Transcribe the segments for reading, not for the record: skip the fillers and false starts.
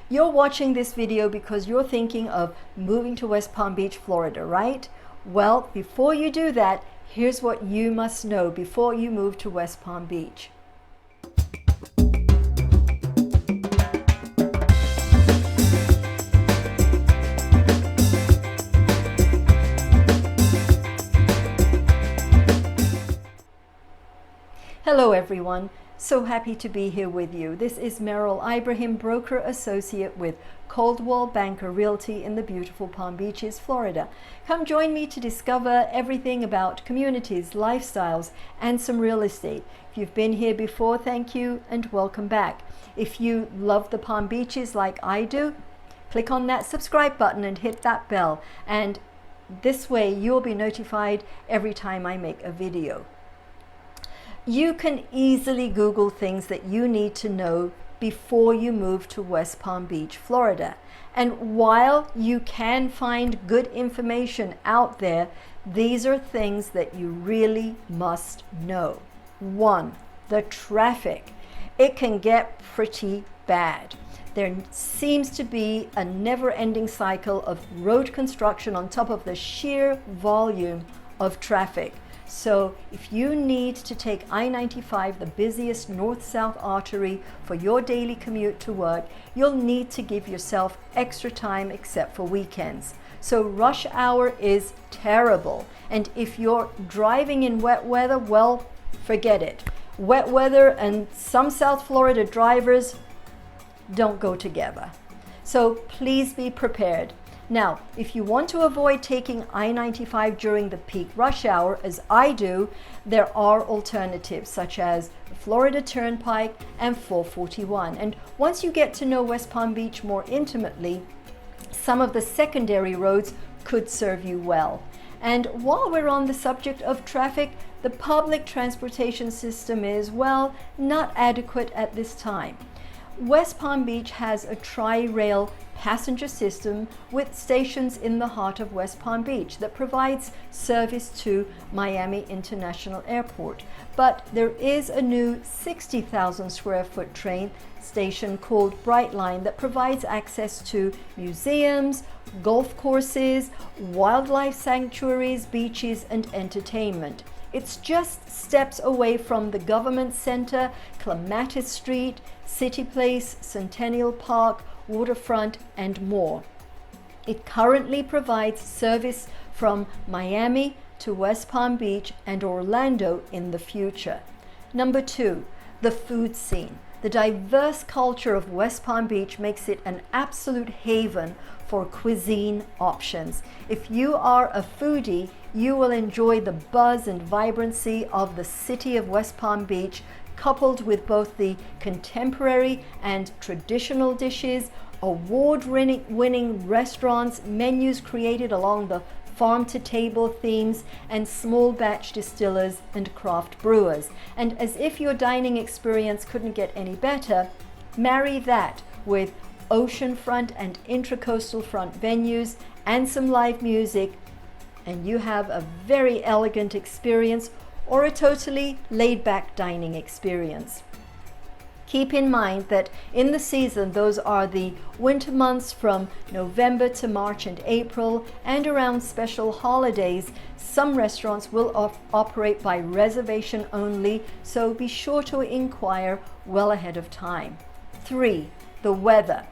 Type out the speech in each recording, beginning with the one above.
You're watching this video because you're thinking of moving to West Palm Beach, Florida, right? Well, before you do that, here's what you must know before you move to West Palm Beach. Hello everyone, so happy to be here with you. This is Meral Ibrahim, broker associate with Coldwell Banker Realty in the beautiful Palm Beaches, Florida. Come join me to discover everything about communities, lifestyles, and some real estate. If you've been here before, thank you and welcome back. If you love the Palm Beaches like I do, click on that subscribe button and hit that bell. And this way you'll be notified every time I make a video. You can easily Google things that you need to know before you move to West Palm Beach, Florida. And while you can find good information out there, these are things that you really must know. 1, the traffic. It can get pretty bad. There seems to be a never-ending cycle of road construction on top of the sheer volume of traffic. So if you need to take I-95, the busiest north-south artery, for your daily commute to work, you'll need to give yourself extra time except for weekends. So rush hour is terrible. And if you're driving in wet weather, well, forget it. Wet weather and some South Florida drivers don't go together. So please be prepared. Now, if you want to avoid taking I-95 during the peak rush hour, as I do, there are alternatives such as the Florida Turnpike and 441. And once you get to know West Palm Beach more intimately, some of the secondary roads could serve you well. And while we're on the subject of traffic, the public transportation system is, well, not adequate at this time. West Palm Beach has a tri-rail passenger system with stations in the heart of West Palm Beach that provides service to Miami International Airport. But there is a new 60,000 square foot train station called Brightline that provides access to museums, golf courses, wildlife sanctuaries, beaches, and entertainment. It's just steps away from the Government Center, Clematis Street, City Place, Centennial Park, Waterfront, and more. It currently provides service from Miami to West Palm Beach and Orlando in the future. Number 2, the food scene. The diverse culture of West Palm Beach makes it an absolute haven for cuisine options. If you are a foodie, you will enjoy the buzz and vibrancy of the city of West Palm Beach, coupled with both the contemporary and traditional dishes, award-winning restaurants, menus created along the farm-to-table themes, and small batch distillers and craft brewers. And as if your dining experience couldn't get any better, marry that with oceanfront and intracoastal front venues and some live music, and you have a very elegant experience or a totally laid-back dining experience. Keep in mind that in the season, those are the winter months from November to March and April, and around special holidays, some restaurants will operate by reservation only, so be sure to inquire well ahead of time. 3, the weather.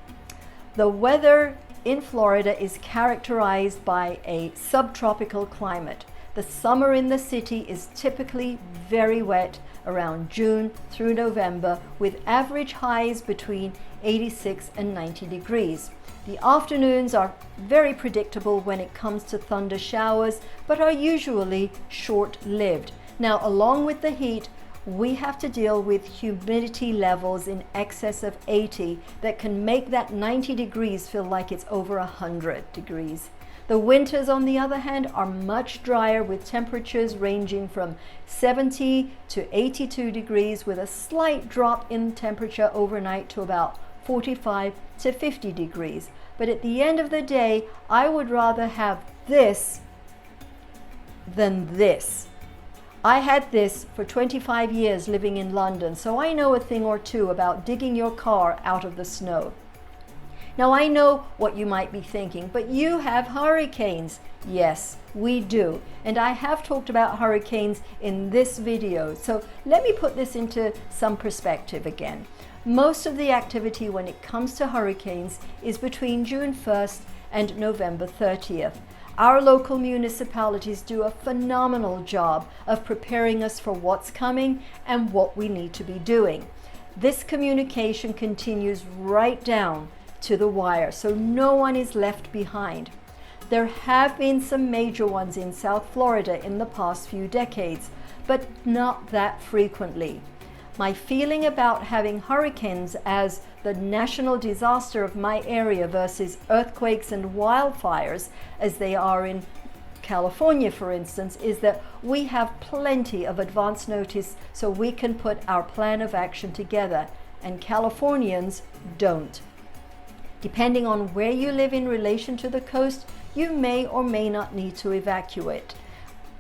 The weather in Florida is characterized by a subtropical climate. The summer in the city is typically very wet around June through November, with average highs between 86 and 90 degrees. The afternoons are very predictable when it comes to thunder showers, but are usually short-lived. Now, along with the heat, we have to deal with humidity levels in excess of 80 that can make that 90 degrees feel like it's over 100 degrees. The winters, on the other hand, are much drier, with temperatures ranging from 70 to 82 degrees, with a slight drop in temperature overnight to about 45 to 50 degrees. But at the end of the day, I would rather have this than this. I had this for 25 years living in London, so I know a thing or two about digging your car out of the snow. Now I know what you might be thinking, but you have hurricanes. Yes, we do. And I have talked about hurricanes in this video. So let me put this into some perspective again. Most of the activity when it comes to hurricanes is between June 1st and November 30th. Our local municipalities do a phenomenal job of preparing us for what's coming and what we need to be doing. This communication continues right down to the wire, so no one is left behind. There have been some major ones in South Florida in the past few decades, but not that frequently. My feeling about having hurricanes as the national disaster of my area versus earthquakes and wildfires, as they are in California, for instance, is that we have plenty of advance notice so we can put our plan of action together, and Californians don't. Depending on where you live in relation to the coast, you may or may not need to evacuate.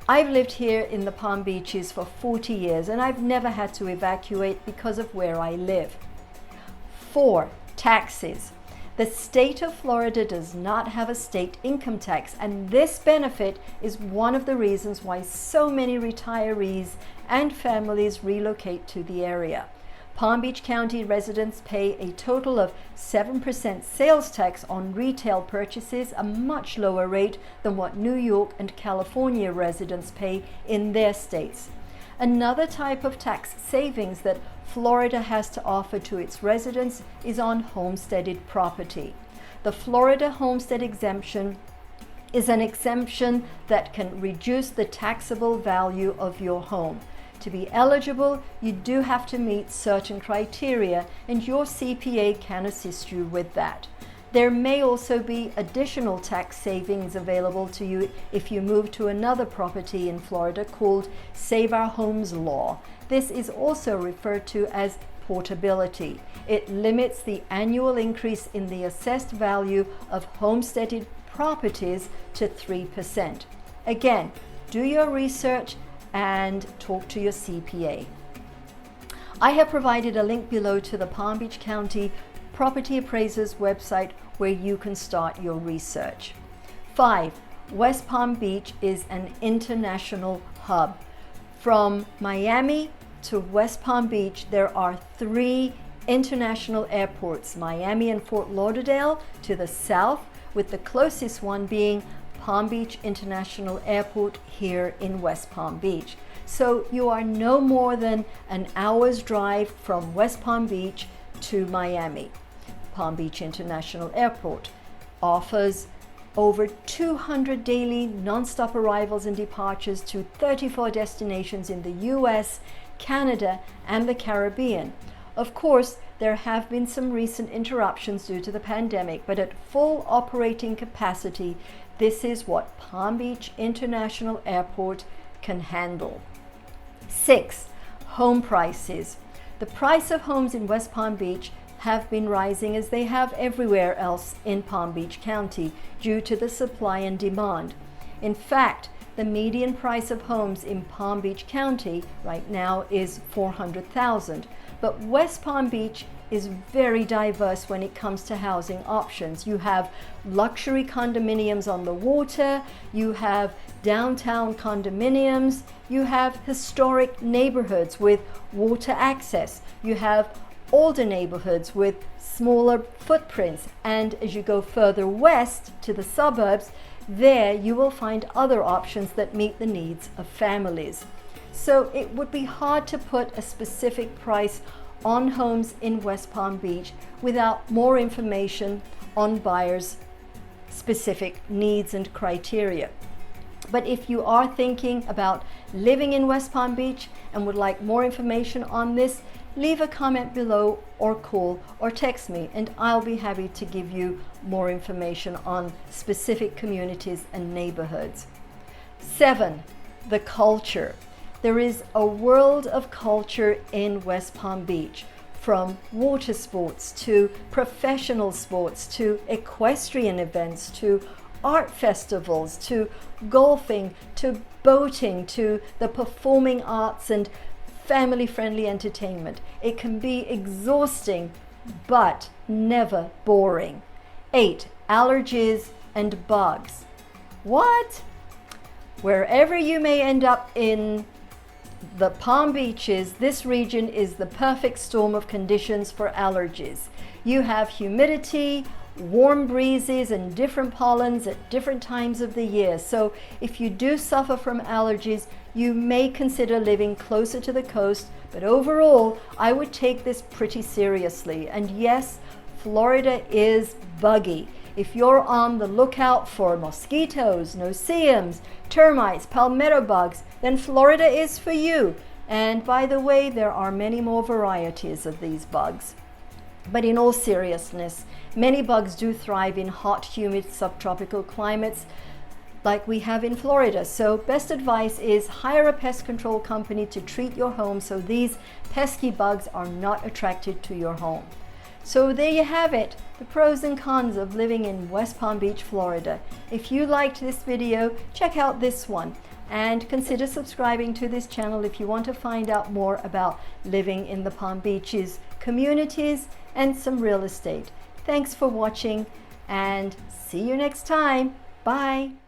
I've lived here in the Palm Beaches for 40 years and I've never had to evacuate because of where I live. 4. Taxes. The state of Florida does not have a state income tax, and this benefit is one of the reasons why so many retirees and families relocate to the area. Palm Beach County residents pay a total of 7% sales tax on retail purchases, a much lower rate than what New York and California residents pay in their states. Another type of tax savings that Florida has to offer to its residents is on homesteaded property. The Florida homestead exemption is an exemption that can reduce the taxable value of your home. To be eligible, you do have to meet certain criteria, and your CPA can assist you with that. There may also be additional tax savings available to you if you move to another property in Florida called Save Our Homes Law. This is also referred to as portability. It limits the annual increase in the assessed value of homesteaded properties to 3%. Again, do your research and talk to your CPA. I have provided a link below to the Palm Beach County Property Appraiser's website where you can start your research. 5. West Palm Beach is an international hub. From Miami to West Palm Beach, there are 3 international airports, Miami and Fort Lauderdale to the south, with the closest one being Palm Beach International Airport here in West Palm Beach. So you are no more than an hour's drive from West Palm Beach to Miami. Palm Beach International Airport offers over 200 daily non-stop arrivals and departures to 34 destinations in the US, Canada, and the Caribbean. Of course, there have been some recent interruptions due to the pandemic, but at full operating capacity, this is what Palm Beach International Airport can handle. 6. Home prices. The price of homes in West Palm Beach have been rising, as they have everywhere else in Palm Beach County, due to the supply and demand. In fact, the median price of homes in Palm Beach County right now is $400,000, but West Palm Beach is very diverse when it comes to housing options. You have luxury condominiums on the water, you have downtown condominiums, you have historic neighborhoods with water access, you have older neighborhoods with smaller footprints, and as you go further west to the suburbs, there you will find other options that meet the needs of families. So it would be hard to put a specific price on homes in West Palm Beach without more information on buyers' specific needs and criteria. But if you are thinking about living in West Palm Beach and would like more information on this, leave a comment below or call or text me, and I'll be happy to give you more information on specific communities and neighborhoods. 7. The culture. There is a world of culture in West Palm Beach, from water sports to professional sports to equestrian events to art festivals to golfing to boating to the performing arts and family-friendly entertainment. It can be exhausting, but never boring. 8. Allergies and bugs. What? Wherever you may end up in the Palm Beaches, this region is the perfect storm of conditions for allergies. You have humidity, warm breezes, and different pollens at different times of the year. So if you do suffer from allergies, you may consider living closer to the coast, but overall, I would take this pretty seriously. And yes, Florida is buggy. If you're on the lookout for mosquitoes, no-see-ums, termites, palmetto bugs, then Florida is for you. And by the way, there are many more varieties of these bugs. But in all seriousness, many bugs do thrive in hot, humid, subtropical climates like we have in Florida. So best advice is hire a pest control company to treat your home so these pesky bugs are not attracted to your home. So there you have it, the pros and cons of living in West Palm Beach, Florida. If you liked this video, check out this one and consider subscribing to this channel if you want to find out more about living in the Palm Beaches communities and some real estate. Thanks for watching and see you next time. Bye.